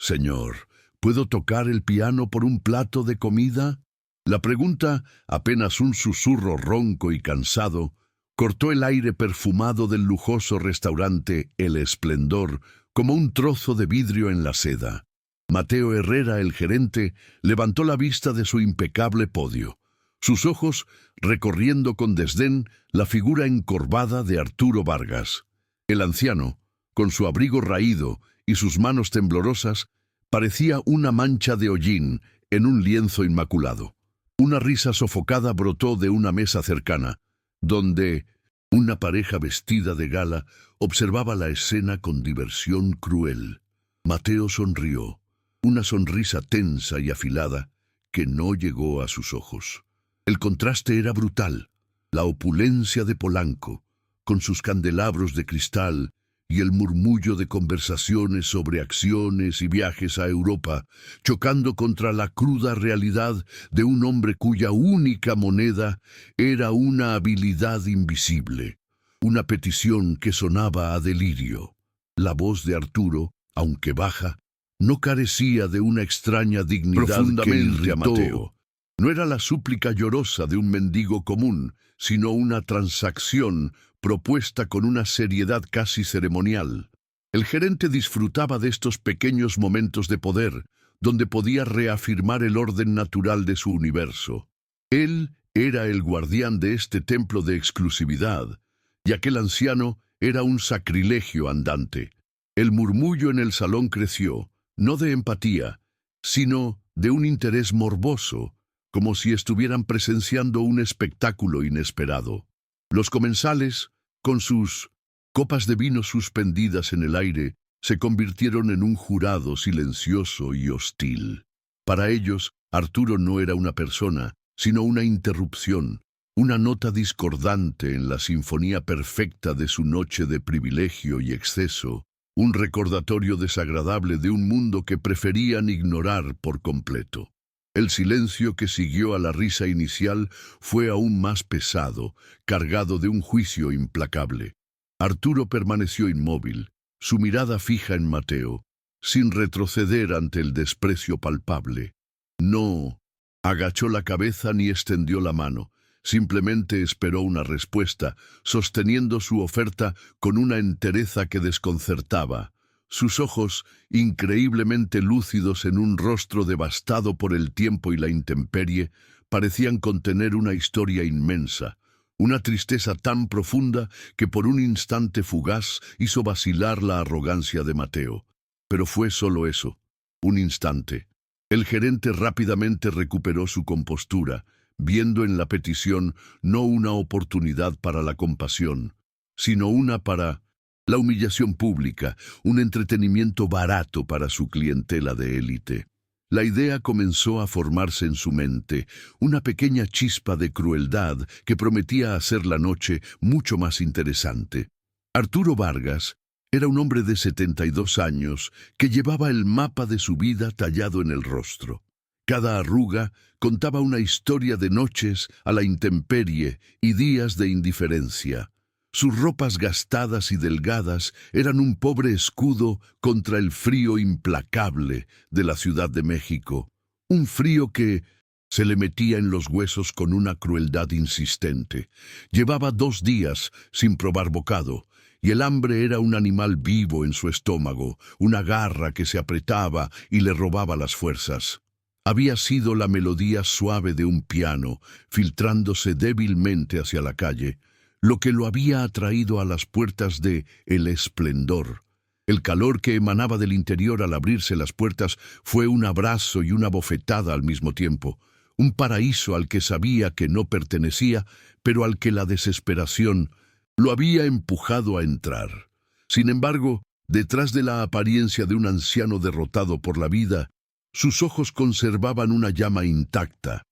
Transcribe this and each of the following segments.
Señor, ¿puedo tocar el piano por un plato de comida? La pregunta, apenas un susurro ronco y cansado, cortó el aire perfumado del lujoso restaurante El Esplendor como un trozo de vidrio en la seda. Mateo Herrera, el gerente, levantó la vista de su impecable podio, sus ojos recorriendo con desdén la figura encorvada de Arturo Vargas. El anciano, con su abrigo raído y sus manos temblorosas, parecía una mancha de hollín en un lienzo inmaculado. Una risa sofocada brotó de una mesa cercana, donde una pareja vestida de gala observaba la escena con diversión cruel. Mateo sonrió, una sonrisa tensa y afilada que no llegó a sus ojos. El contraste era brutal. La opulencia de Polanco, con sus candelabros de cristal, y el murmullo de conversaciones sobre acciones y viajes a Europa, chocando contra la cruda realidad de un hombre cuya única moneda era una habilidad invisible, una petición que sonaba a delirio. La voz de Arturo, aunque baja, no carecía de una extraña dignidad profundamente que irritó a Mateo. No era la súplica llorosa de un mendigo común, sino una transacción propuesta con una seriedad casi ceremonial. El gerente disfrutaba de estos pequeños momentos de poder, donde podía reafirmar el orden natural de su universo. Él era el guardián de este templo de exclusividad, y aquel anciano era un sacrilegio andante. El murmullo en el salón creció, no de empatía, sino de un interés morboso, como si estuvieran presenciando un espectáculo inesperado. Los comensales, con sus copas de vino suspendidas en el aire, se convirtieron en un jurado silencioso y hostil. Para ellos, Arturo no era una persona, sino una interrupción, una nota discordante en la sinfonía perfecta de su noche de privilegio y exceso, un recordatorio desagradable de un mundo que preferían ignorar por completo. El silencio que siguió a la risa inicial fue aún más pesado, cargado de un juicio implacable. Arturo permaneció inmóvil, su mirada fija en Mateo, sin retroceder ante el desprecio palpable. No agachó la cabeza ni extendió la mano, simplemente esperó una respuesta, sosteniendo su oferta con una entereza que desconcertaba. Sus ojos, increíblemente lúcidos en un rostro devastado por el tiempo y la intemperie, parecían contener una historia inmensa, una tristeza tan profunda que por un instante fugaz hizo vacilar la arrogancia de Mateo. Pero fue solo eso, un instante. El gerente rápidamente recuperó su compostura, viendo en la petición no una oportunidad para la compasión, sino una para la humillación pública, un entretenimiento barato para su clientela de élite. La idea comenzó a formarse en su mente, una pequeña chispa de crueldad que prometía hacer la noche mucho más interesante. Arturo Vargas era un hombre de 72 años que llevaba el mapa de su vida tallado en el rostro. Cada arruga contaba una historia de noches a la intemperie y días de indiferencia. Sus ropas gastadas y delgadas eran un pobre escudo contra el frío implacable de la Ciudad de México, un frío que se le metía en los huesos con una crueldad insistente. Llevaba 2 días sin probar bocado, y el hambre era un animal vivo en su estómago, una garra que se apretaba y le robaba las fuerzas. Había sido la melodía suave de un piano, filtrándose débilmente hacia la calle, lo que lo había atraído a las puertas de El Esplendor. El calor que emanaba del interior al abrirse las puertas fue un abrazo y una bofetada al mismo tiempo, un paraíso al que sabía que no pertenecía, pero al que la desesperación lo había empujado a entrar. Sin embargo, detrás de la apariencia de un anciano derrotado por la vida, sus ojos conservaban una llama intacta,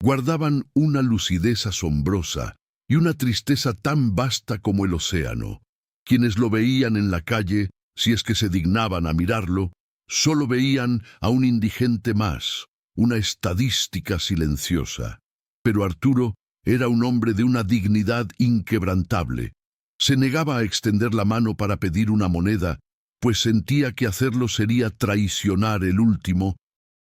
guardaban una lucidez asombrosa, y una tristeza tan vasta como el océano. Quienes lo veían en la calle, si es que se dignaban a mirarlo, solo veían a un indigente más, una estadística silenciosa. Pero Arturo era un hombre de una dignidad inquebrantable. Se negaba a extender la mano para pedir una moneda, pues sentía que hacerlo sería traicionar el último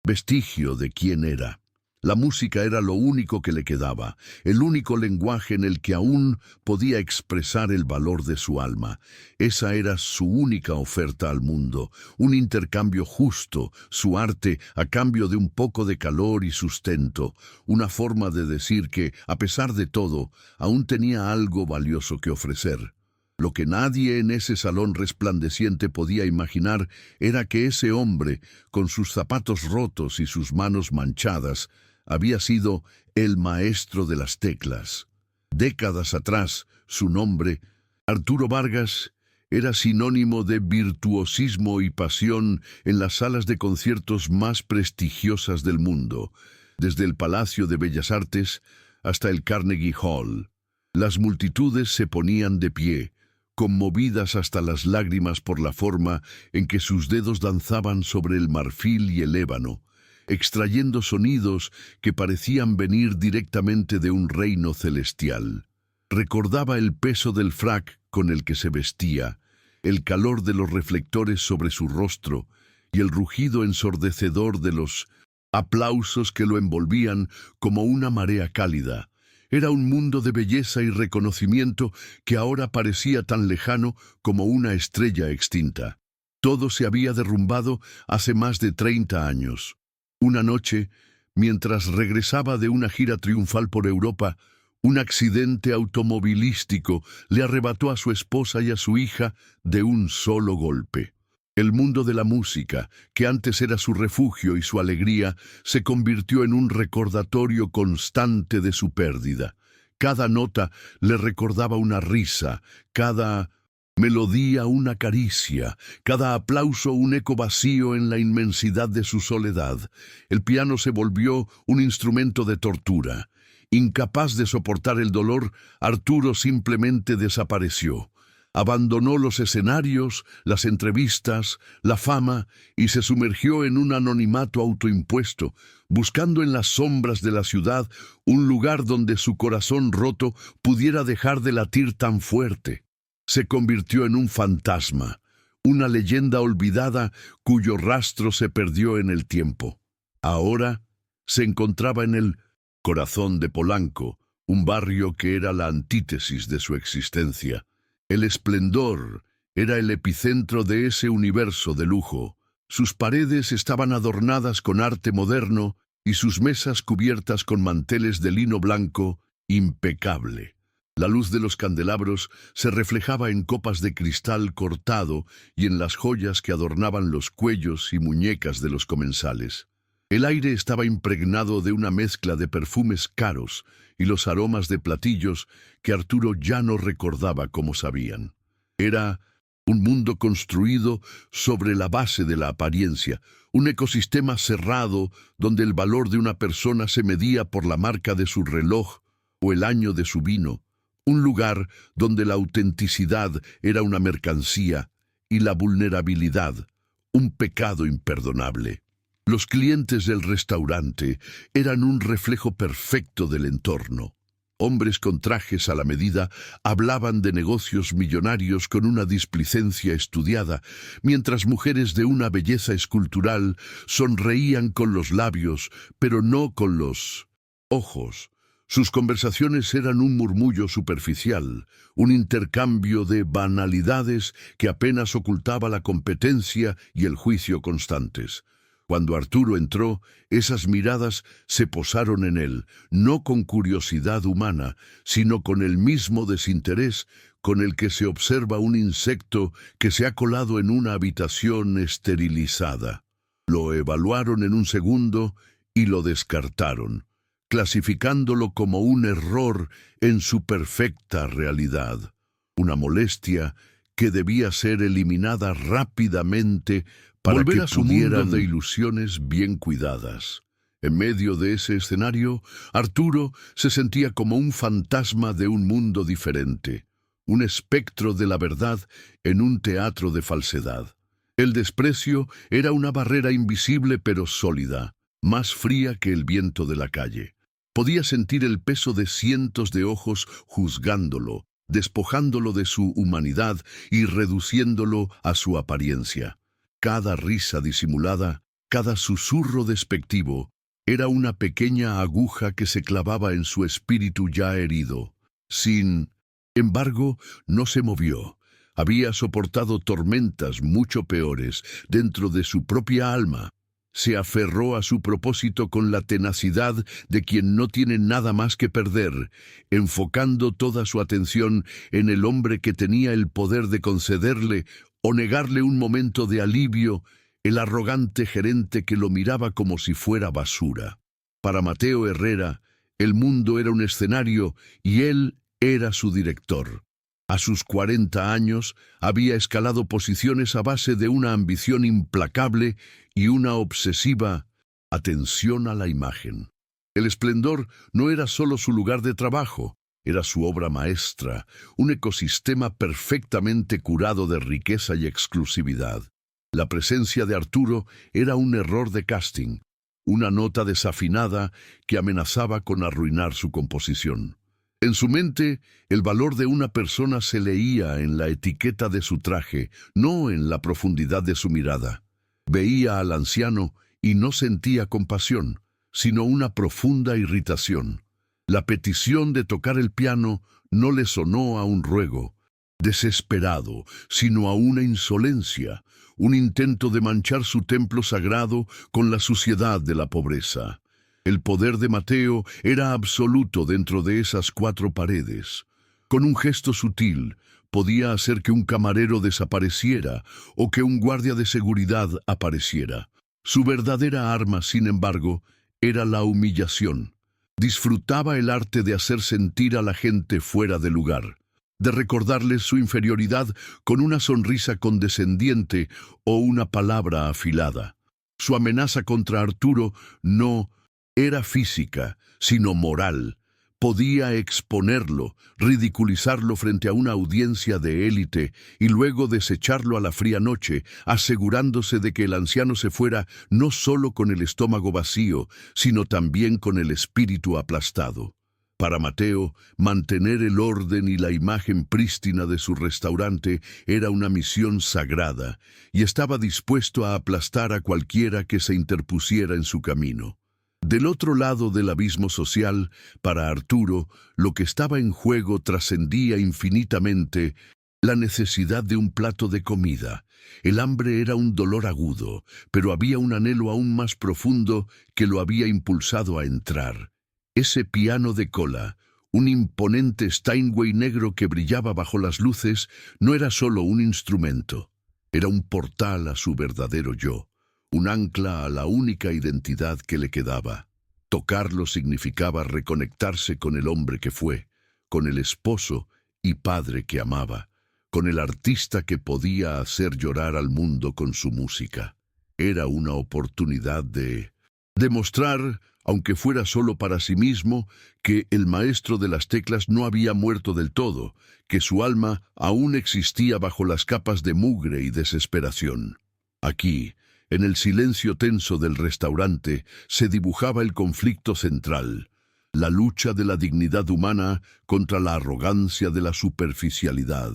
vestigio de quién era. La música era lo único que le quedaba, el único lenguaje en el que aún podía expresar el valor de su alma. Esa era su única oferta al mundo, un intercambio justo, su arte a cambio de un poco de calor y sustento, una forma de decir que, a pesar de todo, aún tenía algo valioso que ofrecer. Lo que nadie en ese salón resplandeciente podía imaginar era que ese hombre, con sus zapatos rotos y sus manos manchadas, había sido el maestro de las teclas. Décadas atrás, su nombre, Arturo Vargas, era sinónimo de virtuosismo y pasión en las salas de conciertos más prestigiosas del mundo, desde el Palacio de Bellas Artes hasta el Carnegie Hall. Las multitudes se ponían de pie, conmovidas hasta las lágrimas por la forma en que sus dedos danzaban sobre el marfil y el ébano, extrayendo sonidos que parecían venir directamente de un reino celestial. Recordaba el peso del frac con el que se vestía, el calor de los reflectores sobre su rostro y el rugido ensordecedor de los aplausos que lo envolvían como una marea cálida. Era un mundo de belleza y reconocimiento que ahora parecía tan lejano como una estrella extinta. Todo se había derrumbado hace más de 30 años. Una noche, mientras regresaba de una gira triunfal por Europa, un accidente automovilístico le arrebató a su esposa y a su hija de un solo golpe. El mundo de la música, que antes era su refugio y su alegría, se convirtió en un recordatorio constante de su pérdida. Cada nota le recordaba una risa, cada melodía una caricia, cada aplauso un eco vacío en la inmensidad de su soledad. El piano se volvió un instrumento de tortura. Incapaz de soportar el dolor, Arturo simplemente desapareció. Abandonó los escenarios, las entrevistas, la fama y se sumergió en un anonimato autoimpuesto, buscando en las sombras de la ciudad un lugar donde su corazón roto pudiera dejar de latir tan fuerte. Se convirtió en un fantasma, una leyenda olvidada cuyo rastro se perdió en el tiempo. Ahora se encontraba en el corazón de Polanco, un barrio que era la antítesis de su existencia. El esplendor era el epicentro de ese universo de lujo. Sus paredes estaban adornadas con arte moderno y sus mesas cubiertas con manteles de lino blanco impecable. La luz de los candelabros se reflejaba en copas de cristal cortado y en las joyas que adornaban los cuellos y muñecas de los comensales. El aire estaba impregnado de una mezcla de perfumes caros y los aromas de platillos que Arturo ya no recordaba cómo sabían. Era un mundo construido sobre la base de la apariencia, un ecosistema cerrado donde el valor de una persona se medía por la marca de su reloj o el año de su vino, un lugar donde la autenticidad era una mercancía y la vulnerabilidad un pecado imperdonable. Los clientes del restaurante eran un reflejo perfecto del entorno. Hombres con trajes a la medida hablaban de negocios millonarios con una displicencia estudiada, mientras mujeres de una belleza escultural sonreían con los labios, pero no con los ojos. Sus conversaciones eran un murmullo superficial, un intercambio de banalidades que apenas ocultaba la competencia y el juicio constantes. Cuando Arturo entró, esas miradas se posaron en él, no con curiosidad humana, sino con el mismo desinterés con el que se observa un insecto que se ha colado en una habitación esterilizada. Lo evaluaron en un segundo y lo descartaron, clasificándolo como un error en su perfecta realidad, una molestia que debía ser eliminada rápidamente para volver a su mundo de ilusiones bien cuidadas. En medio de ese escenario, Arturo se sentía como un fantasma de un mundo diferente, un espectro de la verdad en un teatro de falsedad. El desprecio era una barrera invisible pero sólida, más fría que el viento de la calle. Podía sentir el peso de cientos de ojos juzgándolo, despojándolo de su humanidad y reduciéndolo a su apariencia. Cada risa disimulada, cada susurro despectivo, era una pequeña aguja que se clavaba en su espíritu ya herido. Sin embargo, no se movió. Había soportado tormentas mucho peores dentro de su propia alma. Se aferró a su propósito con la tenacidad de quien no tiene nada más que perder, enfocando toda su atención en el hombre que tenía el poder de concederle o negarle un momento de alivio, el arrogante gerente que lo miraba como si fuera basura. Para Mateo Herrera, el mundo era un escenario y él era su director. A sus 40 años había escalado posiciones a base de una ambición implacable y una obsesiva atención a la imagen. El esplendor no era solo su lugar de trabajo, era su obra maestra, un ecosistema perfectamente curado de riqueza y exclusividad. La presencia de Arturo era un error de casting, una nota desafinada que amenazaba con arruinar su composición. En su mente, el valor de una persona se leía en la etiqueta de su traje, no en la profundidad de su mirada. Veía al anciano y no sentía compasión, sino una profunda irritación. La petición de tocar el piano no le sonó a un ruego desesperado, sino a una insolencia, un intento de manchar su templo sagrado con la suciedad de la pobreza. El poder de Mateo era absoluto dentro de esas 4 paredes. Con un gesto sutil, podía hacer que un camarero desapareciera o que un guardia de seguridad apareciera. Su verdadera arma, sin embargo, era la humillación. Disfrutaba el arte de hacer sentir a la gente fuera de lugar, de recordarles su inferioridad con una sonrisa condescendiente o una palabra afilada. Su amenaza contra Arturo no era física, sino moral. Podía exponerlo, ridiculizarlo frente a una audiencia de élite y luego desecharlo a la fría noche, asegurándose de que el anciano se fuera no solo con el estómago vacío, sino también con el espíritu aplastado. Para Mateo, mantener el orden y la imagen prístina de su restaurante era una misión sagrada, y estaba dispuesto a aplastar a cualquiera que se interpusiera en su camino. Del otro lado del abismo social, para Arturo, lo que estaba en juego trascendía infinitamente la necesidad de un plato de comida. El hambre era un dolor agudo, pero había un anhelo aún más profundo que lo había impulsado a entrar. Ese piano de cola, un imponente Steinway negro que brillaba bajo las luces, no era solo un instrumento. Era un portal a su verdadero yo, un ancla a la única identidad que le quedaba. Tocarlo significaba reconectarse con el hombre que fue, con el esposo y padre que amaba, con el artista que podía hacer llorar al mundo con su música. Era una oportunidad de demostrar, aunque fuera solo para sí mismo, que el maestro de las teclas no había muerto del todo, que su alma aún existía bajo las capas de mugre y desesperación. Aquí, en el silencio tenso del restaurante, se dibujaba el conflicto central, la lucha de la dignidad humana contra la arrogancia de la superficialidad.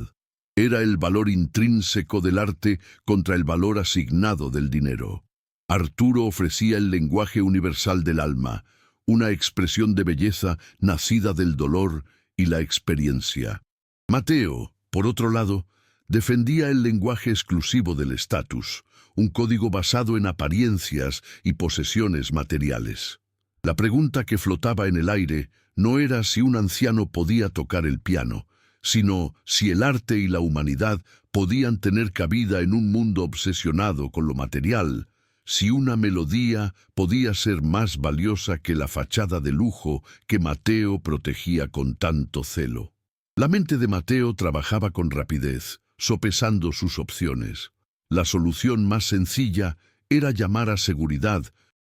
Era el valor intrínseco del arte contra el valor asignado del dinero. Arturo ofrecía el lenguaje universal del alma, una expresión de belleza nacida del dolor y la experiencia. Mateo, por otro lado, defendía el lenguaje exclusivo del estatus, un código basado en apariencias y posesiones materiales. La pregunta que flotaba en el aire no era si un anciano podía tocar el piano, sino si el arte y la humanidad podían tener cabida en un mundo obsesionado con lo material, si una melodía podía ser más valiosa que la fachada de lujo que Mateo protegía con tanto celo. La mente de Mateo trabajaba con rapidez, sopesando sus opciones. La solución más sencilla era llamar a seguridad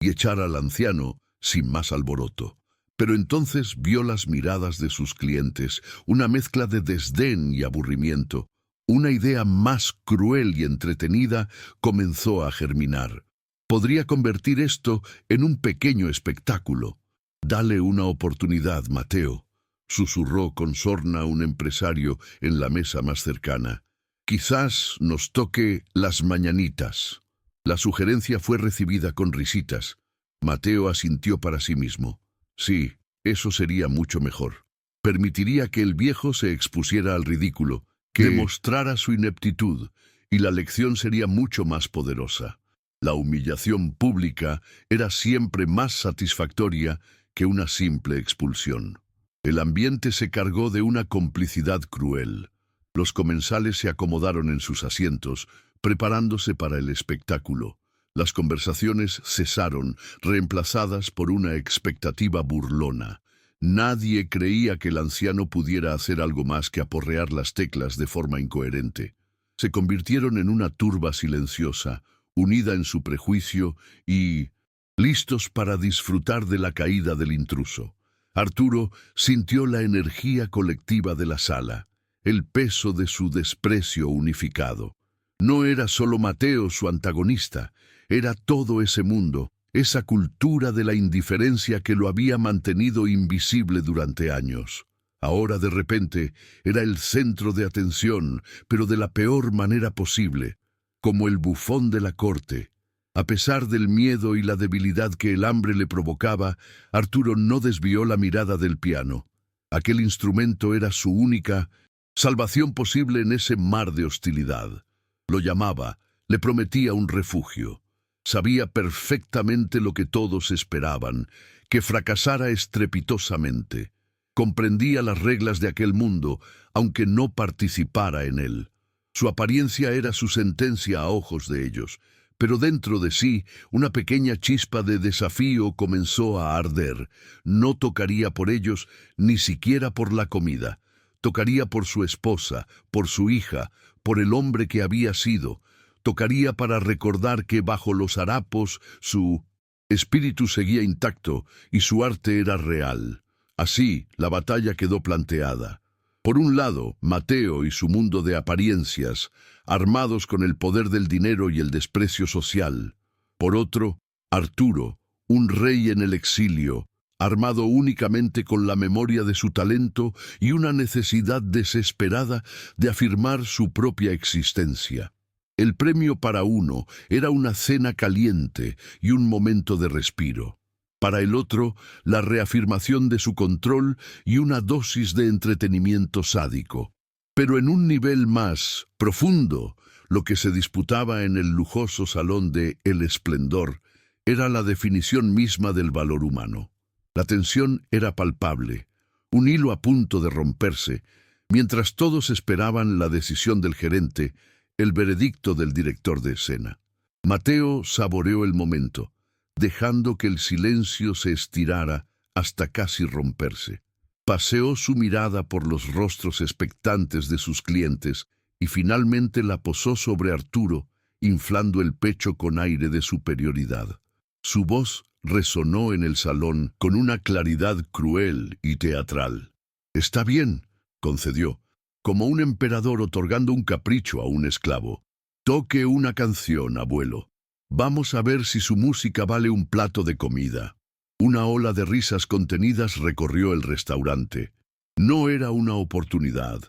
y echar al anciano sin más alboroto. Pero entonces vio las miradas de sus clientes, una mezcla de desdén y aburrimiento. Una idea más cruel y entretenida comenzó a germinar. Podría convertir esto en un pequeño espectáculo. Dale una oportunidad, Mateo. susurró con sorna un empresario en la mesa más cercana. Quizás nos toque las mañanitas. La sugerencia fue recibida con risitas. Mateo asintió para sí mismo. Sí, eso sería mucho mejor. Permitiría que el viejo se expusiera al ridículo, que demostrara su ineptitud, y la lección sería mucho más poderosa. La humillación pública era siempre más satisfactoria que una simple expulsión. El ambiente se cargó de una complicidad cruel. Los comensales se acomodaron en sus asientos, preparándose para el espectáculo. Las conversaciones cesaron, reemplazadas por una expectativa burlona. Nadie creía que el anciano pudiera hacer algo más que aporrear las teclas de forma incoherente. Se convirtieron en una turba silenciosa, unida en su prejuicio y listos para disfrutar de la caída del intruso. Arturo sintió la energía colectiva de la sala, el peso de su desprecio unificado. No era solo Mateo su antagonista, era todo ese mundo, esa cultura de la indiferencia que lo había mantenido invisible durante años. Ahora de repente era el centro de atención, pero de la peor manera posible, como el bufón de la corte. A pesar del miedo y la debilidad que el hambre le provocaba, Arturo no desvió la mirada del piano. Aquel instrumento era su única salvación posible en ese mar de hostilidad. Lo llamaba, le prometía un refugio. Sabía perfectamente lo que todos esperaban, que fracasara estrepitosamente. Comprendía las reglas de aquel mundo, aunque no participara en él. Su apariencia era su sentencia a ojos de ellos, pero dentro de sí una pequeña chispa de desafío comenzó a arder. No tocaría por ellos, ni siquiera por la comida. Tocaría por su esposa, por su hija, por el hombre que había sido. Tocaría para recordar que bajo los harapos su espíritu seguía intacto y su arte era real. Así, la batalla quedó planteada. Por un lado, Mateo y su mundo de apariencias, armados con el poder del dinero y el desprecio social. Por otro, Arturo, un rey en el exilio, armado únicamente con la memoria de su talento y una necesidad desesperada de afirmar su propia existencia. El premio para uno era una cena caliente y un momento de respiro. Para el otro, la reafirmación de su control y una dosis de entretenimiento sádico. Pero en un nivel más profundo, lo que se disputaba en el lujoso salón de El Esplendor era la definición misma del valor humano. La tensión era palpable, un hilo a punto de romperse, mientras todos esperaban la decisión del gerente, el veredicto del director de escena. Mateo saboreó el momento, dejando que el silencio se estirara hasta casi romperse. Paseó su mirada por los rostros expectantes de sus clientes y finalmente la posó sobre Arturo, inflando el pecho con aire de superioridad. Su voz resonó en el salón con una claridad cruel y teatral. «Está bien», concedió, como un emperador otorgando un capricho a un esclavo. «Toque una canción, abuelo. Vamos a ver si su música vale un plato de comida». Una ola de risas contenidas recorrió el restaurante. No era una oportunidad,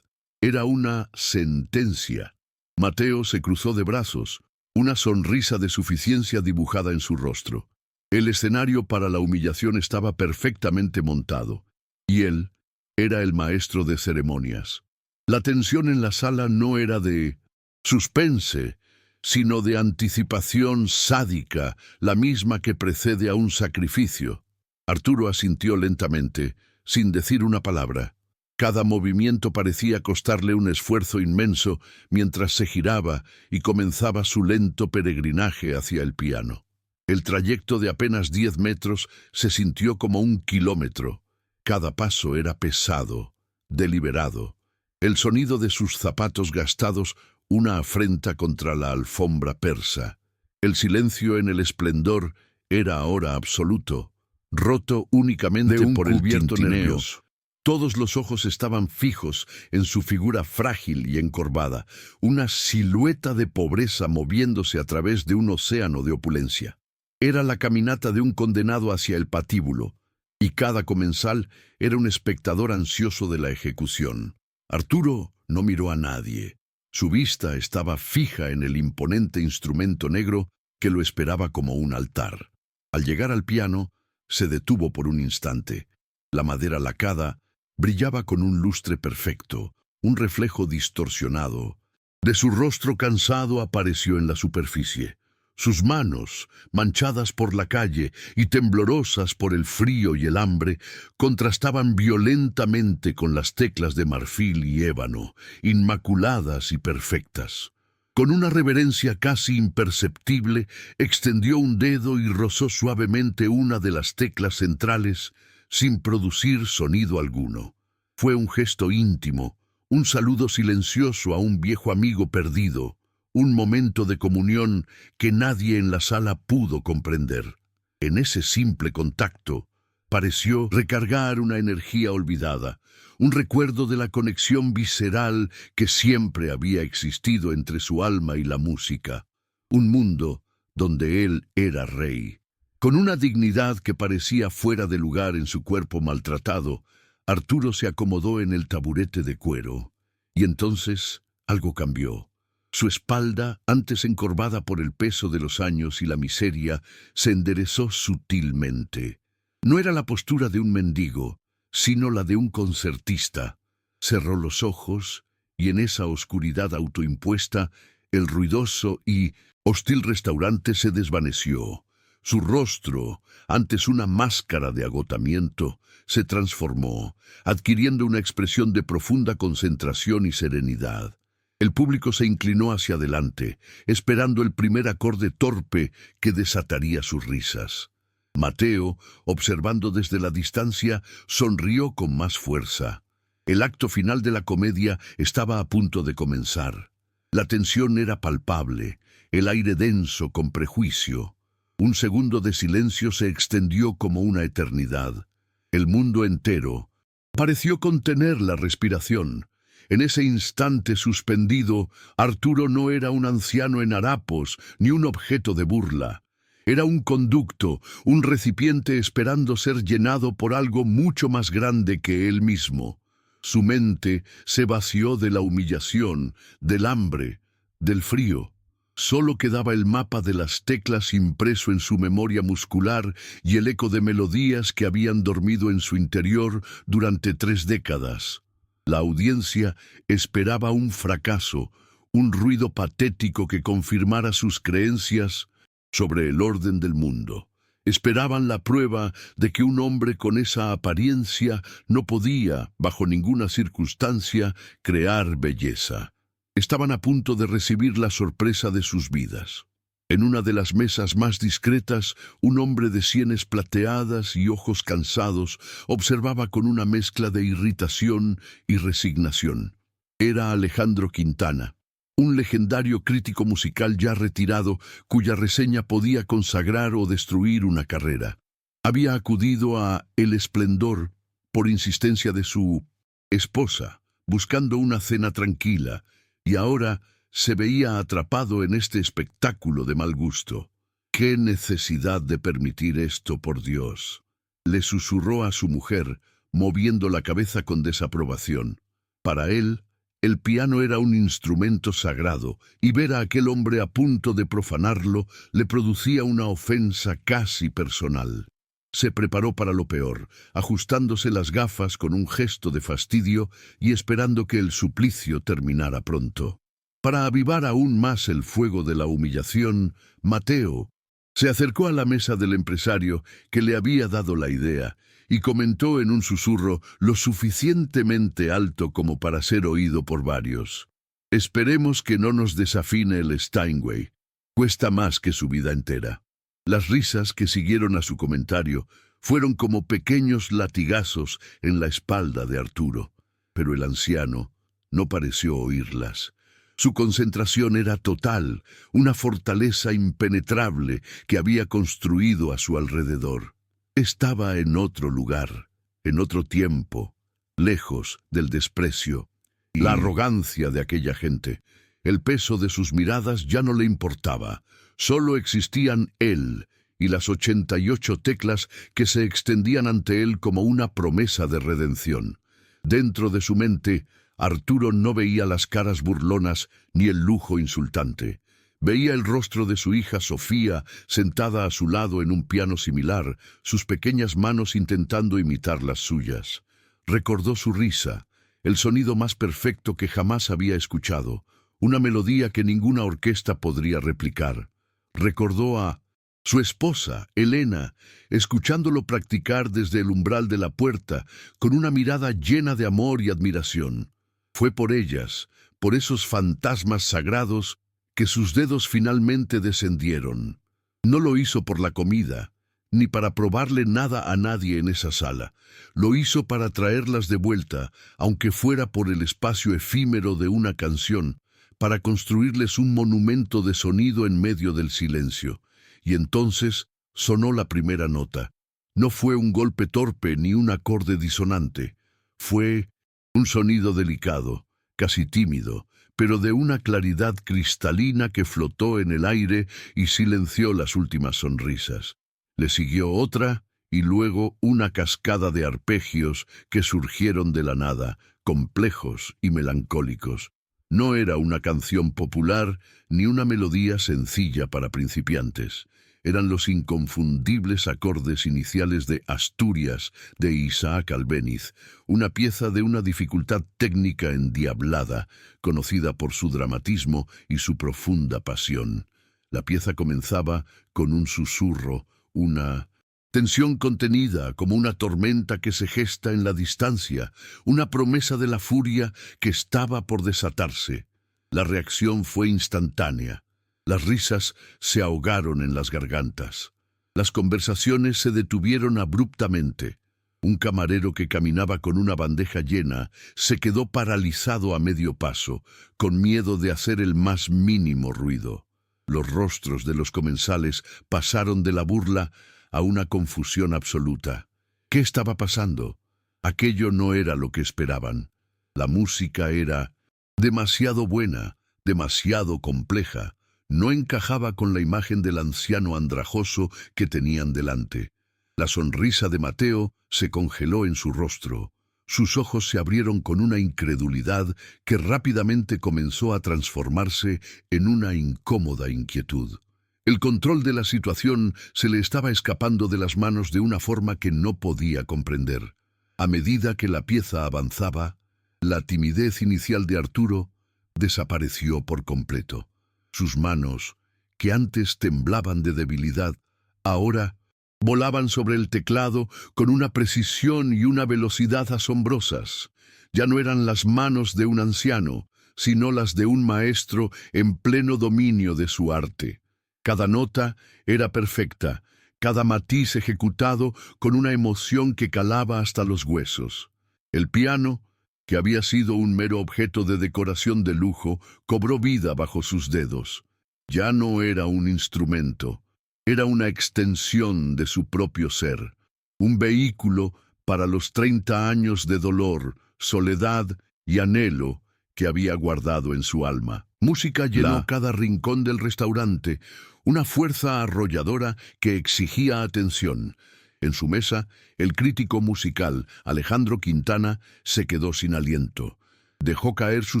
era una sentencia. Mateo se cruzó de brazos, una sonrisa de suficiencia dibujada en su rostro. El escenario para la humillación estaba perfectamente montado, y él era el maestro de ceremonias. La tensión en la sala no era de suspense, sino de anticipación sádica, la misma que precede a un sacrificio. Arturo asintió lentamente, sin decir una palabra. Cada movimiento parecía costarle un esfuerzo inmenso mientras se giraba y comenzaba su lento peregrinaje hacia el piano. El trayecto de apenas 10 metros se sintió como 1 kilómetro. Cada paso era pesado, deliberado. El sonido de sus zapatos gastados, una afrenta contra la alfombra persa. El silencio en el esplendor era ahora absoluto, roto únicamente por el viento nervioso. Todos los ojos estaban fijos en su figura frágil y encorvada, una silueta de pobreza moviéndose a través de un océano de opulencia. Era la caminata de un condenado hacia el patíbulo. y cada comensal era un espectador ansioso de la ejecución. Arturo no miró a nadie. Su vista estaba fija en el imponente instrumento negro que lo esperaba como un altar. Al llegar al piano, se detuvo por un instante. La madera lacada brillaba con un lustre perfecto, un reflejo distorsionado. De su rostro cansado apareció en la superficie. Sus manos, manchadas por la calle y temblorosas por el frío y el hambre, contrastaban violentamente con las teclas de marfil y ébano, inmaculadas y perfectas. Con una reverencia casi imperceptible, extendió un dedo y rozó suavemente una de las teclas centrales, sin producir sonido alguno. Fue un gesto íntimo, un saludo silencioso a un viejo amigo perdido, un momento de comunión que nadie en la sala pudo comprender. En ese simple contacto, pareció recargar una energía olvidada, un recuerdo de la conexión visceral que siempre había existido entre su alma y la música, un mundo donde él era rey. Con una dignidad que parecía fuera de lugar en su cuerpo maltratado, Arturo se acomodó en el taburete de cuero, y entonces algo cambió. Su espalda, antes encorvada por el peso de los años y la miseria, se enderezó sutilmente. No era la postura de un mendigo, sino la de un concertista. Cerró los ojos, y en esa oscuridad autoimpuesta, el ruidoso y hostil restaurante se desvaneció. Su rostro, antes una máscara de agotamiento, se transformó, adquiriendo una expresión de profunda concentración y serenidad. El público se inclinó hacia adelante, esperando el primer acorde torpe que desataría sus risas. Mateo, observando desde la distancia, sonrió con más fuerza. El acto final de la comedia estaba a punto de comenzar. La tensión era palpable, el aire denso con prejuicio. Un segundo de silencio se extendió como una eternidad. El mundo entero pareció contener la respiración. En ese instante suspendido, Arturo no era un anciano en harapos, ni un objeto de burla. Era un conducto, un recipiente esperando ser llenado por algo mucho más grande que él mismo. Su mente se vació de la humillación, del hambre, del frío. Solo quedaba el mapa de las teclas impreso en su memoria muscular y el eco de melodías que habían dormido en su interior durante 3 décadas. La audiencia esperaba un fracaso, un ruido patético que confirmara sus creencias sobre el orden del mundo. Esperaban la prueba de que un hombre con esa apariencia no podía, bajo ninguna circunstancia, crear belleza. Estaban a punto de recibir la sorpresa de sus vidas. En una de las mesas más discretas, un hombre de sienes plateadas y ojos cansados observaba con una mezcla de irritación y resignación. Era Alejandro Quintana, un legendario crítico musical ya retirado cuya reseña podía consagrar o destruir una carrera. Había acudido a El Esplendor por insistencia de su esposa, buscando una cena tranquila, y ahora se veía atrapado en este espectáculo de mal gusto. «¿Qué necesidad de permitir esto, por Dios?», le susurró a su mujer, moviendo la cabeza con desaprobación. Para él, el piano era un instrumento sagrado, y ver a aquel hombre a punto de profanarlo le producía una ofensa casi personal. Se preparó para lo peor, ajustándose las gafas con un gesto de fastidio y esperando que el suplicio terminara pronto. Para avivar aún más el fuego de la humillación, Mateo se acercó a la mesa del empresario que le había dado la idea y comentó en un susurro lo suficientemente alto como para ser oído por varios. «Esperemos que no nos desafine el Steinway. Cuesta más que su vida entera». Las risas que siguieron a su comentario fueron como pequeños latigazos en la espalda de Arturo, pero el anciano no pareció oírlas. Su concentración era total, una fortaleza impenetrable que había construido a su alrededor. Estaba en otro lugar, en otro tiempo, lejos del desprecio y la arrogancia de aquella gente. El peso de sus miradas ya no le importaba. Solo existían él y las 88 teclas que se extendían ante él como una promesa de redención. Dentro de su mente, Arturo no veía las caras burlonas ni el lujo insultante. Veía el rostro de su hija Sofía sentada a su lado en un piano similar, sus pequeñas manos intentando imitar las suyas. Recordó su risa, el sonido más perfecto que jamás había escuchado, una melodía que ninguna orquesta podría replicar. Recordó a su esposa, Elena, escuchándolo practicar desde el umbral de la puerta, con una mirada llena de amor y admiración. Fue por ellas, por esos fantasmas sagrados, que sus dedos finalmente descendieron. No lo hizo por la comida, ni para probarle nada a nadie en esa sala. Lo hizo para traerlas de vuelta, aunque fuera por el espacio efímero de una canción, para construirles un monumento de sonido en medio del silencio. Y entonces sonó la primera nota. No fue un golpe torpe ni un acorde disonante. Fue un sonido delicado, casi tímido, pero de una claridad cristalina que flotó en el aire y silenció las últimas sonrisas. Le siguió otra y luego una cascada de arpegios que surgieron de la nada, complejos y melancólicos. No era una canción popular ni una melodía sencilla para principiantes. Eran los inconfundibles acordes iniciales de Asturias de Isaac Albéniz, una pieza de una dificultad técnica endiablada, conocida por su dramatismo y su profunda pasión. La pieza comenzaba con un susurro, una tensión contenida como una tormenta que se gesta en la distancia, una promesa de la furia que estaba por desatarse. La reacción fue instantánea. Las risas se ahogaron en las gargantas. Las conversaciones se detuvieron abruptamente. Un camarero que caminaba con una bandeja llena se quedó paralizado a medio paso, con miedo de hacer el más mínimo ruido. Los rostros de los comensales pasaron de la burla a una confusión absoluta. ¿Qué estaba pasando? Aquello no era lo que esperaban. La música era demasiado buena, demasiado compleja. No encajaba con la imagen del anciano andrajoso que tenían delante. La sonrisa de Mateo se congeló en su rostro. Sus ojos se abrieron con una incredulidad que rápidamente comenzó a transformarse en una incómoda inquietud. El control de la situación se le estaba escapando de las manos de una forma que no podía comprender. A medida que la pieza avanzaba, la timidez inicial de Arturo desapareció por completo. Sus manos, que antes temblaban de debilidad, ahora volaban sobre el teclado con una precisión y una velocidad asombrosas. Ya no eran las manos de un anciano, sino las de un maestro en pleno dominio de su arte. Cada nota era perfecta, cada matiz ejecutado con una emoción que calaba hasta los huesos. El piano, que había sido un mero objeto de decoración de lujo, cobró vida bajo sus dedos. Ya no era un instrumento, era una extensión de su propio ser, un vehículo para los 30 años de dolor, soledad y anhelo que había guardado en su alma. Música llenó cada rincón del restaurante, una fuerza arrolladora que exigía atención. En su mesa, el crítico musical, Alejandro Quintana, se quedó sin aliento. Dejó caer su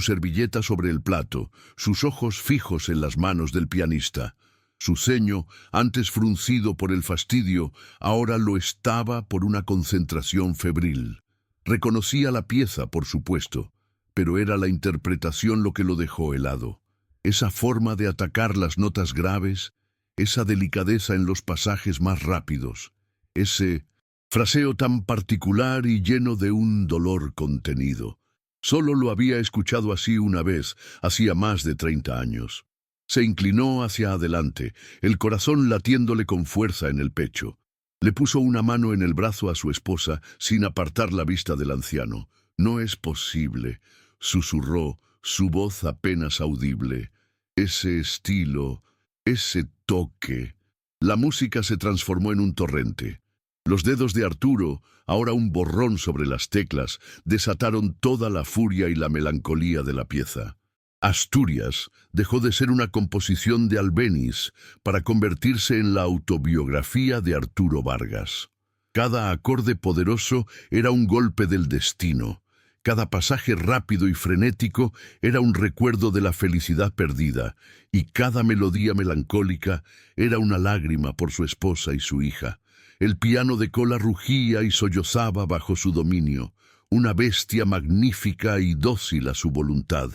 servilleta sobre el plato, sus ojos fijos en las manos del pianista. Su ceño, antes fruncido por el fastidio, ahora lo estaba por una concentración febril. Reconocía la pieza, por supuesto, pero era la interpretación lo que lo dejó helado. Esa forma de atacar las notas graves, esa delicadeza en los pasajes más rápidos, ese fraseo tan particular y lleno de un dolor contenido. Solo lo había escuchado así una vez, hacía más de 30 años. Se inclinó hacia adelante, el corazón latiéndole con fuerza en el pecho. Le puso una mano en el brazo a su esposa sin apartar la vista del anciano. «No es posible», susurró, su voz apenas audible. Ese estilo, ese toque. La música se transformó en un torrente. Los dedos de Arturo, ahora un borrón sobre las teclas, desataron toda la furia y la melancolía de la pieza. Asturias dejó de ser una composición de Albéniz para convertirse en la autobiografía de Arturo Vargas. Cada acorde poderoso era un golpe del destino. Cada pasaje rápido y frenético era un recuerdo de la felicidad perdida, y cada melodía melancólica era una lágrima por su esposa y su hija. El piano de cola rugía y sollozaba bajo su dominio, una bestia magnífica y dócil a su voluntad.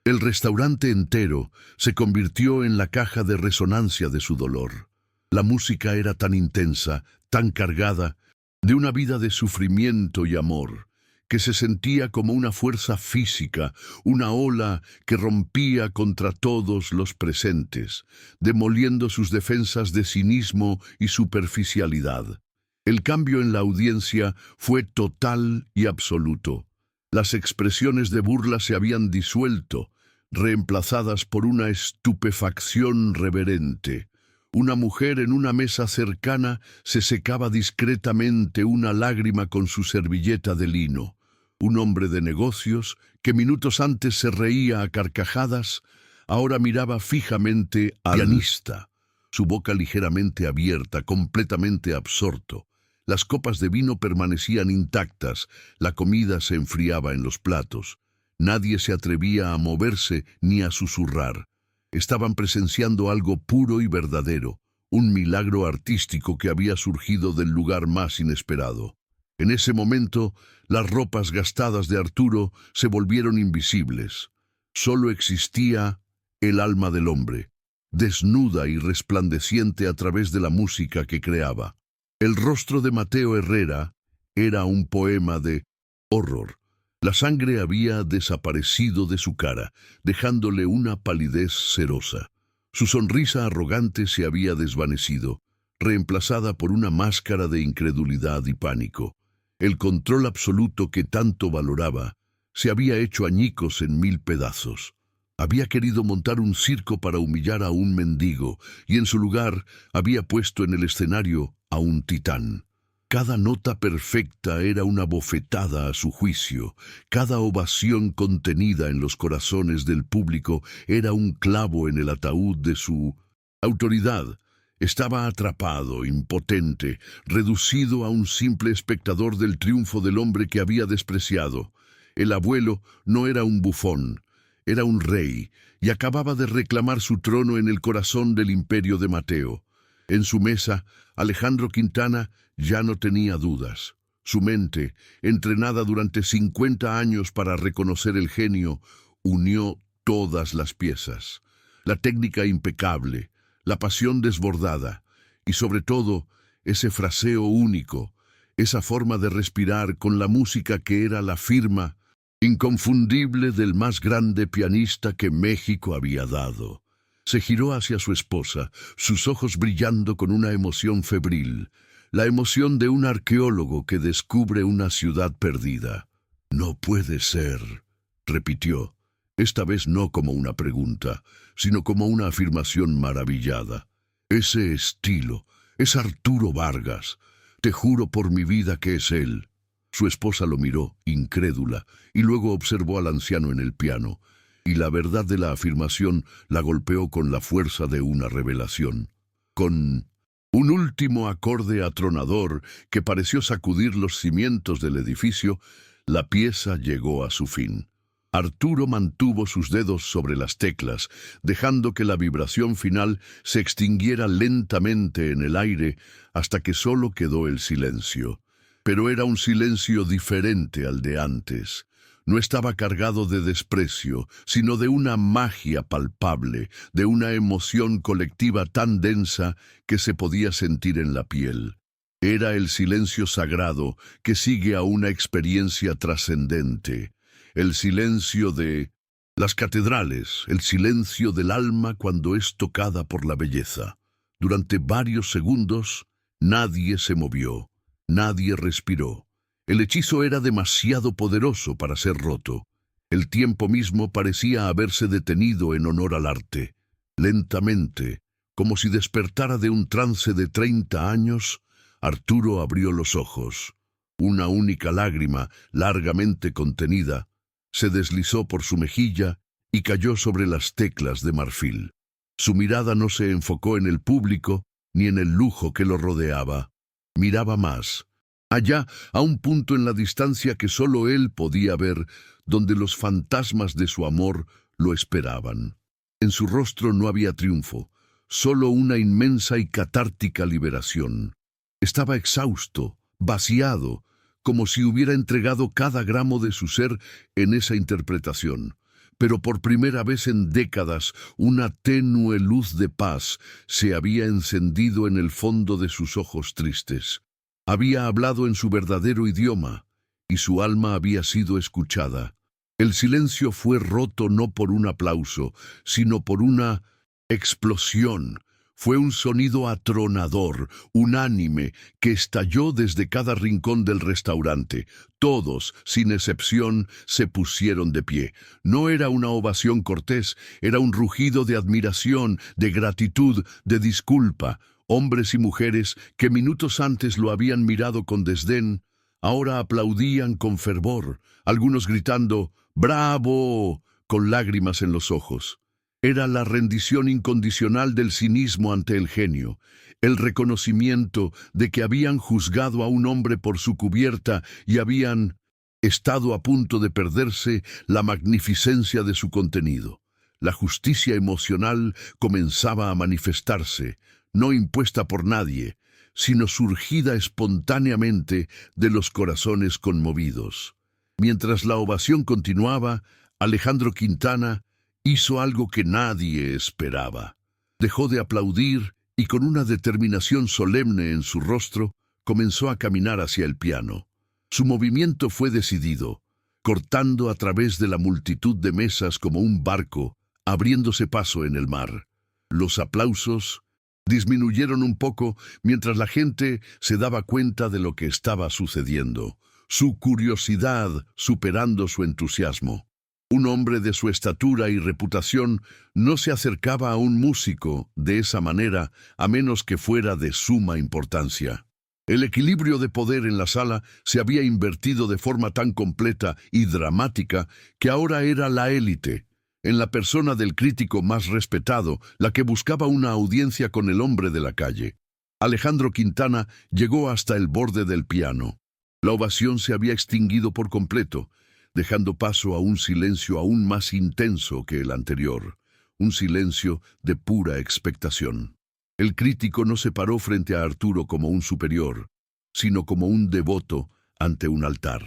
El restaurante entero se convirtió en la caja de resonancia de su dolor. La música era tan intensa, tan cargada, de una vida de sufrimiento y amor, que se sentía como una fuerza física, una ola que rompía contra todos los presentes, demoliendo sus defensas de cinismo y superficialidad. El cambio en la audiencia fue total y absoluto. Las expresiones de burla se habían disuelto, reemplazadas por una estupefacción reverente. Una mujer en una mesa cercana se secaba discretamente una lágrima con su servilleta de lino. Un hombre de negocios, que minutos antes se reía a carcajadas, ahora miraba fijamente al pianista, su boca ligeramente abierta, completamente absorto. Las copas de vino permanecían intactas, la comida se enfriaba en los platos. Nadie se atrevía a moverse ni a susurrar. Estaban presenciando algo puro y verdadero, un milagro artístico que había surgido del lugar más inesperado. En ese momento, las ropas gastadas de Arturo se volvieron invisibles. Solo existía el alma del hombre, desnuda y resplandeciente a través de la música que creaba. El rostro de Mateo Herrera era un poema de horror. La sangre había desaparecido de su cara, dejándole una palidez cerosa. Su sonrisa arrogante se había desvanecido, reemplazada por una máscara de incredulidad y pánico. El control absoluto que tanto valoraba se había hecho añicos en 1000 pedazos. Había querido montar un circo para humillar a un mendigo, y en su lugar había puesto en el escenario a un titán. Cada nota perfecta era una bofetada a su juicio. Cada ovación contenida en los corazones del público era un clavo en el ataúd de su autoridad. Estaba atrapado, impotente, reducido a un simple espectador del triunfo del hombre que había despreciado. El abuelo no era un bufón, era un rey, y acababa de reclamar su trono en el corazón del imperio de Mateo. En su mesa, Alejandro Quintana ya no tenía dudas. Su mente, entrenada durante 50 años para reconocer el genio, unió todas las piezas. La técnica impecable, la pasión desbordada y, sobre todo, ese fraseo único, esa forma de respirar con la música que era la firma inconfundible del más grande pianista que México había dado. Se giró hacia su esposa, sus ojos brillando con una emoción febril, la emoción de un arqueólogo que descubre una ciudad perdida. «No puede ser», repitió, esta vez no como una pregunta, sino como una afirmación maravillada. «Ese estilo, es Arturo Vargas. Te juro por mi vida que es él». Su esposa lo miró, incrédula, y luego observó al anciano en el piano, y la verdad de la afirmación la golpeó con la fuerza de una revelación. Con un último acorde atronador que pareció sacudir los cimientos del edificio, la pieza llegó a su fin. Arturo mantuvo sus dedos sobre las teclas, dejando que la vibración final se extinguiera lentamente en el aire hasta que solo quedó el silencio. Pero era un silencio diferente al de antes. No estaba cargado de desprecio, sino de una magia palpable, de una emoción colectiva tan densa que se podía sentir en la piel. Era el silencio sagrado que sigue a una experiencia trascendente. El silencio de las catedrales, el silencio del alma cuando es tocada por la belleza. Durante varios segundos, nadie se movió. Nadie respiró. El hechizo era demasiado poderoso para ser roto. El tiempo mismo parecía haberse detenido en honor al arte. Lentamente, como si despertara de un trance de 30 años, Arturo abrió los ojos. Una única lágrima, largamente contenida, se deslizó por su mejilla y cayó sobre las teclas de marfil. Su mirada no se enfocó en el público ni en el lujo que lo rodeaba. Miraba más, allá, a un punto en la distancia que solo él podía ver, donde los fantasmas de su amor lo esperaban. En su rostro no había triunfo, solo una inmensa y catártica liberación. Estaba exhausto, vaciado, como si hubiera entregado cada gramo de su ser en esa interpretación. Pero por primera vez en décadas, una tenue luz de paz se había encendido en el fondo de sus ojos tristes. Había hablado en su verdadero idioma, y su alma había sido escuchada. El silencio fue roto no por un aplauso, sino por una explosión. Fue un sonido atronador, unánime, que estalló desde cada rincón del restaurante. Todos, sin excepción, se pusieron de pie. No era una ovación cortés, era un rugido de admiración, de gratitud, de disculpa. Hombres y mujeres que minutos antes lo habían mirado con desdén, ahora aplaudían con fervor, algunos gritando «¡Bravo!» con lágrimas en los ojos. Era la rendición incondicional del cinismo ante el genio, el reconocimiento de que habían juzgado a un hombre por su cubierta y habían estado a punto de perderse la magnificencia de su contenido. La justicia emocional comenzaba a manifestarse, no impuesta por nadie, sino surgida espontáneamente de los corazones conmovidos. Mientras la ovación continuaba, Alejandro Quintana hizo algo que nadie esperaba. Dejó de aplaudir y con una determinación solemne en su rostro, comenzó a caminar hacia el piano. Su movimiento fue decidido, cortando a través de la multitud de mesas como un barco, abriéndose paso en el mar. Los aplausos disminuyeron un poco mientras la gente se daba cuenta de lo que estaba sucediendo, su curiosidad superando su entusiasmo. Un hombre de su estatura y reputación no se acercaba a un músico de esa manera a menos que fuera de suma importancia. El equilibrio de poder en la sala se había invertido de forma tan completa y dramática que ahora era la élite, en la persona del crítico más respetado, la que buscaba una audiencia con el hombre de la calle. Alejandro Quintana llegó hasta el borde del piano. La ovación se había extinguido por completo, dejando paso a un silencio aún más intenso que el anterior, un silencio de pura expectación. El crítico no se paró frente a Arturo como un superior, sino como un devoto ante un altar.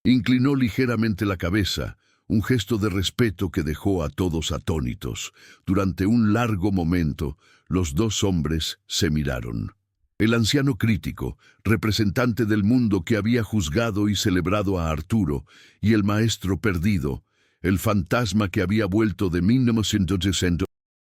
Inclinó ligeramente la cabeza, un gesto de respeto que dejó a todos atónitos. Durante un largo momento, los dos hombres se miraron. El anciano crítico, representante del mundo que había juzgado y celebrado a Arturo, y el maestro perdido, el fantasma que había vuelto de 1960,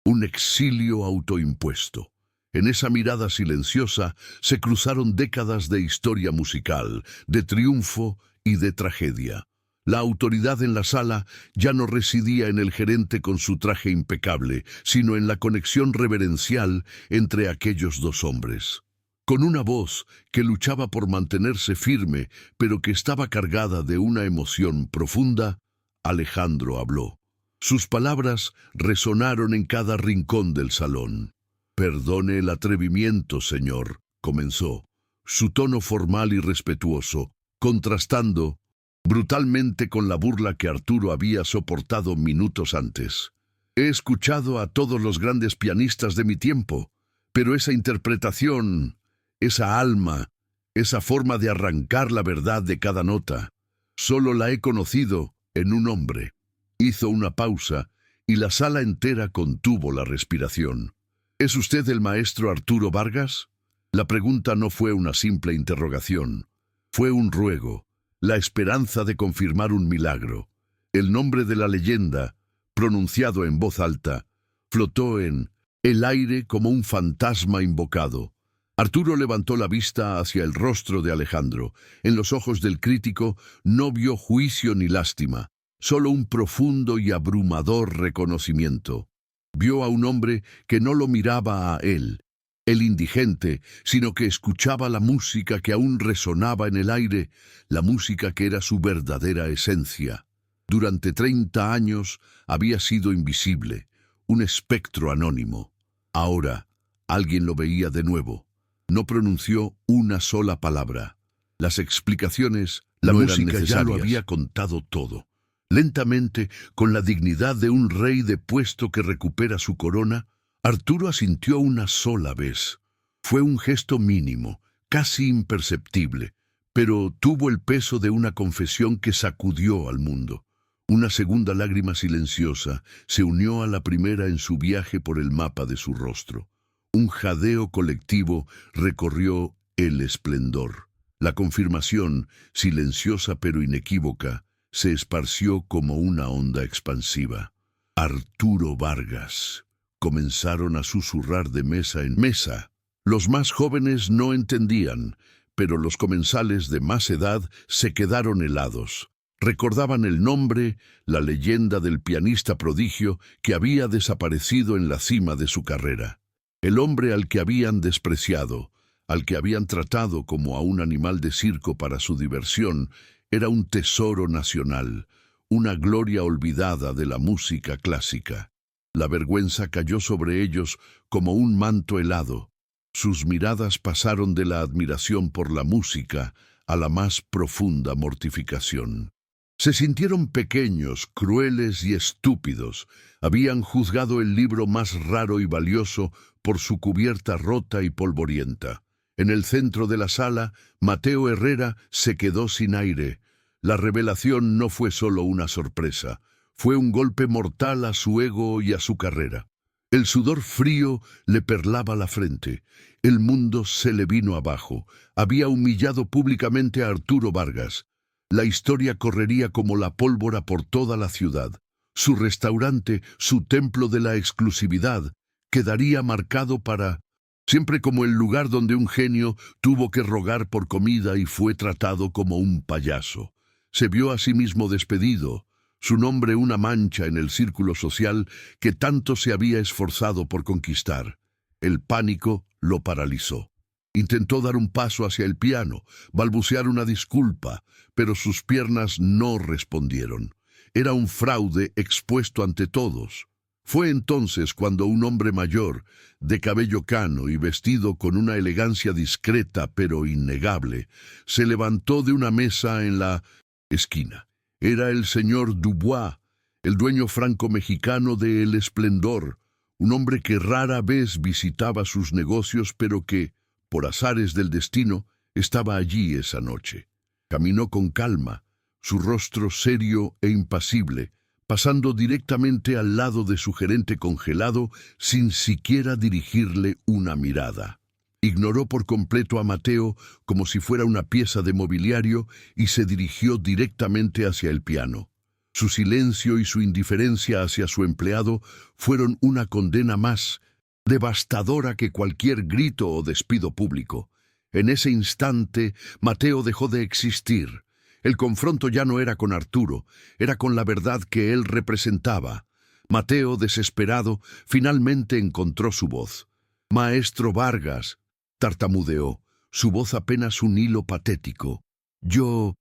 un exilio autoimpuesto. En esa mirada silenciosa se cruzaron décadas de historia musical, de triunfo y de tragedia. La autoridad en la sala ya no residía en el gerente con su traje impecable, sino en la conexión reverencial entre aquellos dos hombres. Con una voz que luchaba por mantenerse firme, pero que estaba cargada de una emoción profunda, Alejandro habló. Sus palabras resonaron en cada rincón del salón. «Perdone el atrevimiento, señor», comenzó, su tono formal y respetuoso, contrastando brutalmente con la burla que Arturo había soportado minutos antes. «He escuchado a todos los grandes pianistas de mi tiempo, pero esa interpretación, esa alma, esa forma de arrancar la verdad de cada nota, solo la he conocido en un hombre». Hizo una pausa y la sala entera contuvo la respiración. «¿Es usted el maestro Arturo Vargas?». La pregunta no fue una simple interrogación, fue un ruego, la esperanza de confirmar un milagro. El nombre de la leyenda, pronunciado en voz alta, flotó en el aire como un fantasma invocado. Arturo levantó la vista hacia el rostro de Alejandro. En los ojos del crítico no vio juicio ni lástima, solo un profundo y abrumador reconocimiento. Vio a un hombre que no lo miraba a él, el indigente, sino que escuchaba la música que aún resonaba en el aire, la música que era su verdadera esencia. Durante 30 años había sido invisible, un espectro anónimo. Ahora, alguien lo veía de nuevo. No pronunció una sola palabra. Las explicaciones La no música eran necesarias. ya Ya lo había contado todo. Lentamente, con la dignidad de un rey depuesto que recupera su corona, Arturo asintió una sola vez. Fue un gesto mínimo, casi imperceptible, pero tuvo el peso de una confesión que sacudió al mundo. Una segunda lágrima silenciosa se unió a la primera en su viaje por el mapa de su rostro. Un jadeo colectivo recorrió el esplendor. La confirmación, silenciosa pero inequívoca, se esparció como una onda expansiva. Arturo Vargas. Comenzaron a susurrar de mesa en mesa. Los más jóvenes no entendían, pero los comensales de más edad se quedaron helados. Recordaban el nombre, la leyenda del pianista prodigio que había desaparecido en la cima de su carrera. El hombre al que habían despreciado, al que habían tratado como a un animal de circo para su diversión, era un tesoro nacional, una gloria olvidada de la música clásica. La vergüenza cayó sobre ellos como un manto helado. Sus miradas pasaron de la admiración por la música a la más profunda mortificación. Se sintieron pequeños, crueles y estúpidos. Habían juzgado el libro más raro y valioso por su cubierta rota y polvorienta. En el centro de la sala, Mateo Herrera se quedó sin aire. La revelación no fue solo una sorpresa, fue un golpe mortal a su ego y a su carrera. El sudor frío le perlaba la frente. El mundo se le vino abajo. Había humillado públicamente a Arturo Vargas. La historia correría como la pólvora por toda la ciudad. Su restaurante, su templo de la exclusividad, quedaría marcado para siempre como el lugar donde un genio tuvo que rogar por comida y fue tratado como un payaso. Se vio a sí mismo despedido, su nombre una mancha en el círculo social que tanto se había esforzado por conquistar. El pánico lo paralizó. Intentó dar un paso hacia el piano, balbucear una disculpa, pero sus piernas no respondieron. Era un fraude expuesto ante todos. Fue entonces cuando un hombre mayor, de cabello cano y vestido con una elegancia discreta pero innegable, se levantó de una mesa en la esquina. Era el señor Dubois, el dueño franco-mexicano de El Esplendor, un hombre que rara vez visitaba sus negocios pero que, por azares del destino, estaba allí esa noche. Caminó con calma, su rostro serio e impasible, pasando directamente al lado de su gerente congelado sin siquiera dirigirle una mirada. Ignoró por completo a Mateo como si fuera una pieza de mobiliario y se dirigió directamente hacia el piano. Su silencio y su indiferencia hacia su empleado fueron una condena más devastadora que cualquier grito o despido público. En ese instante, Mateo dejó de existir. El confronto ya no era con Arturo, era con la verdad que él representaba. Mateo, desesperado, finalmente encontró su voz. «Maestro Vargas», tartamudeó, su voz apenas un hilo patético. Yo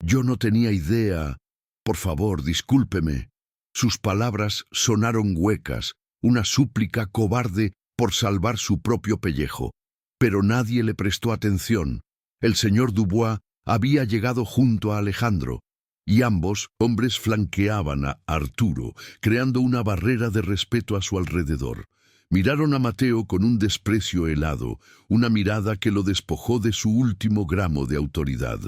no tenía idea. Por favor, discúlpeme». Sus palabras sonaron huecas, una súplica cobarde por salvar su propio pellejo. Pero nadie le prestó atención. El señor Dubois había llegado junto a Alejandro, y ambos hombres flanqueaban a Arturo, creando una barrera de respeto a su alrededor. Miraron a Mateo con un desprecio helado, una mirada que lo despojó de su último gramo de autoridad.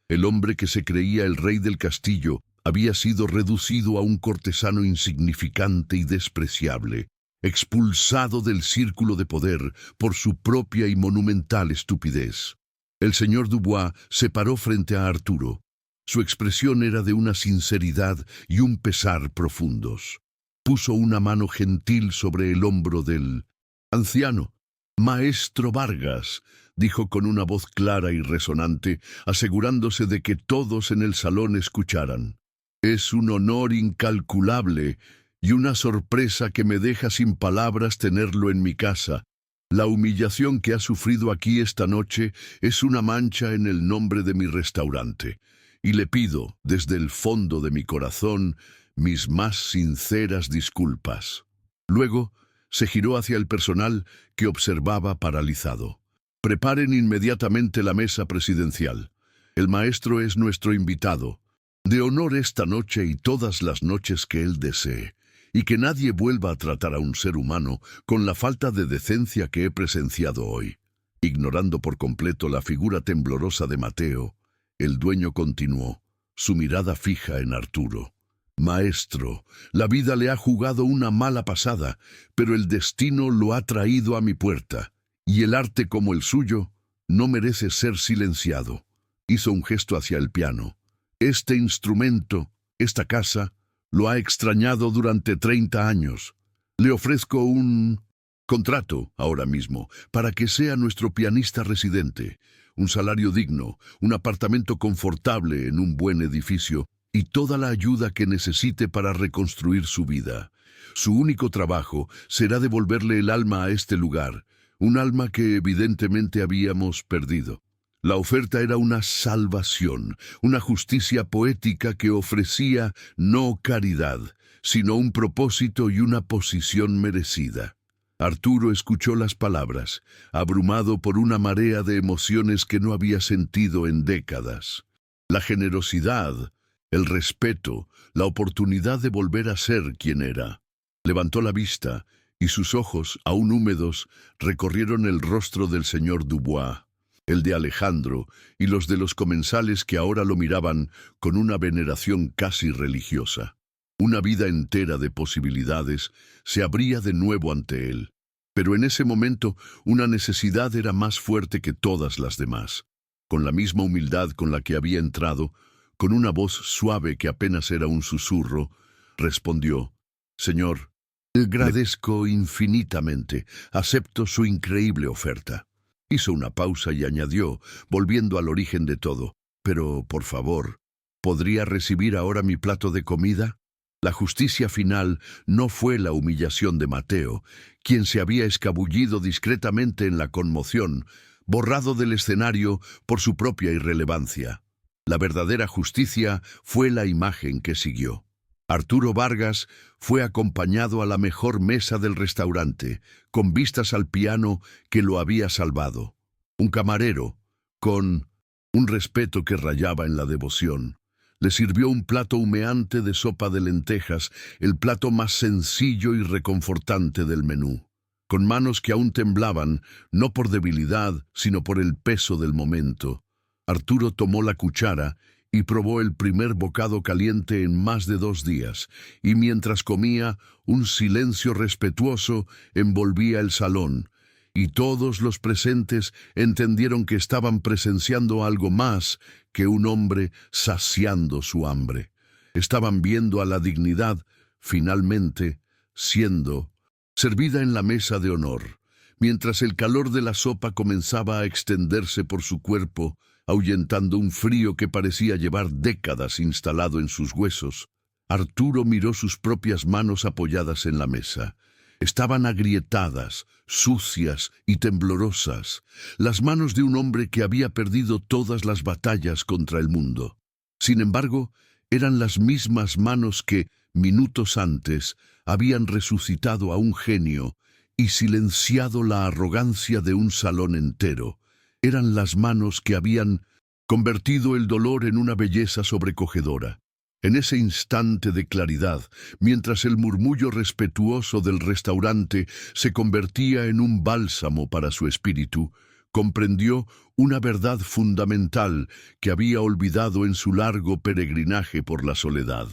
El hombre que se creía el rey del castillo había sido reducido a un cortesano insignificante y despreciable, expulsado del círculo de poder por su propia y monumental estupidez. El señor Dubois se paró frente a Arturo. Su expresión era de una sinceridad y un pesar profundos. Puso una mano gentil sobre el hombro del anciano. «Maestro Vargas», dijo con una voz clara y resonante, asegurándose de que todos en el salón escucharan. «Es un honor incalculable y una sorpresa que me deja sin palabras tenerlo en mi casa. La humillación que ha sufrido aquí esta noche es una mancha en el nombre de mi restaurante. y le pido, desde el fondo de mi corazón, mis más sinceras disculpas. Luego, se giró hacia el personal que observaba paralizado. Preparen inmediatamente la mesa presidencial. El maestro es nuestro invitado. De honor esta noche y todas las noches que él desee, y que nadie vuelva a tratar a un ser humano con la falta de decencia que he presenciado hoy. Ignorando por completo la figura temblorosa de Mateo, el dueño continuó, su mirada fija en Arturo. Maestro, la vida le ha jugado una mala pasada, pero el destino lo ha traído a mi puerta, y el arte como el suyo no merece ser silenciado. Hizo un gesto hacia el piano. Este instrumento, esta casa, lo ha extrañado durante 30 años. Le ofrezco un contrato ahora mismo para que sea nuestro pianista residente, un salario digno, un apartamento confortable en un buen edificio y toda la ayuda que necesite para reconstruir su vida. Su único trabajo será devolverle el alma a este lugar, un alma que evidentemente habíamos perdido. La oferta era una salvación, una justicia poética que ofrecía no caridad, sino un propósito y una posición merecida. Arturo escuchó las palabras, abrumado por una marea de emociones que no había sentido en décadas. La generosidad, el respeto, la oportunidad de volver a ser quien era. Levantó la vista y sus ojos, aún húmedos, recorrieron el rostro del señor Dubois, el de Alejandro y los de los comensales que ahora lo miraban con una veneración casi religiosa. Una vida entera de posibilidades se abría de nuevo ante él. Pero en ese momento una necesidad era más fuerte que todas las demás. Con la misma humildad con la que había entrado, con una voz suave que apenas era un susurro, respondió, «Señor, agradezco infinitamente, acepto su increíble oferta». Hizo una pausa y añadió, volviendo al origen de todo, «Pero, por favor, ¿podría recibir ahora mi plato de comida?» La justicia final no fue la humillación de Mateo, quien se había escabullido discretamente en la conmoción, borrado del escenario por su propia irrelevancia. La verdadera justicia fue la imagen que siguió. Arturo Vargas fue acompañado a la mejor mesa del restaurante, con vistas al piano que lo había salvado. Un camarero, con un respeto que rayaba en la devoción, le sirvió un plato humeante de sopa de lentejas, el plato más sencillo y reconfortante del menú. Con manos que aún temblaban, no por debilidad, sino por el peso del momento, Arturo tomó la cuchara y probó el primer bocado caliente en más de 2 días, y mientras comía, un silencio respetuoso envolvía el salón, y todos los presentes entendieron que estaban presenciando algo más que un hombre saciando su hambre. Estaban viendo a la dignidad, finalmente, siendo servida en la mesa de honor. Mientras el calor de la sopa comenzaba a extenderse por su cuerpo, ahuyentando un frío que parecía llevar décadas instalado en sus huesos, Arturo miró sus propias manos apoyadas en la mesa. Estaban agrietadas, sucias y temblorosas, las manos de un hombre que había perdido todas las batallas contra el mundo. Sin embargo, eran las mismas manos que, minutos antes, habían resucitado a un genio y silenciado la arrogancia de un salón entero. Eran las manos que habían convertido el dolor en una belleza sobrecogedora. En ese instante de claridad, mientras el murmullo respetuoso del restaurante se convertía en un bálsamo para su espíritu, comprendió una verdad fundamental que había olvidado en su largo peregrinaje por la soledad.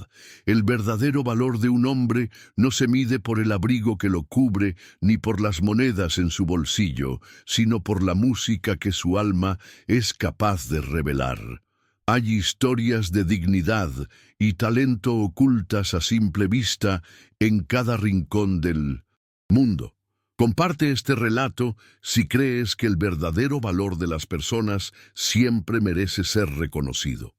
El verdadero valor de un hombre no se mide por el abrigo que lo cubre ni por las monedas en su bolsillo, sino por la música que su alma es capaz de revelar. Hay historias de dignidad y talento ocultas a simple vista en cada rincón del mundo. Comparte este relato si crees que el verdadero valor de las personas siempre merece ser reconocido.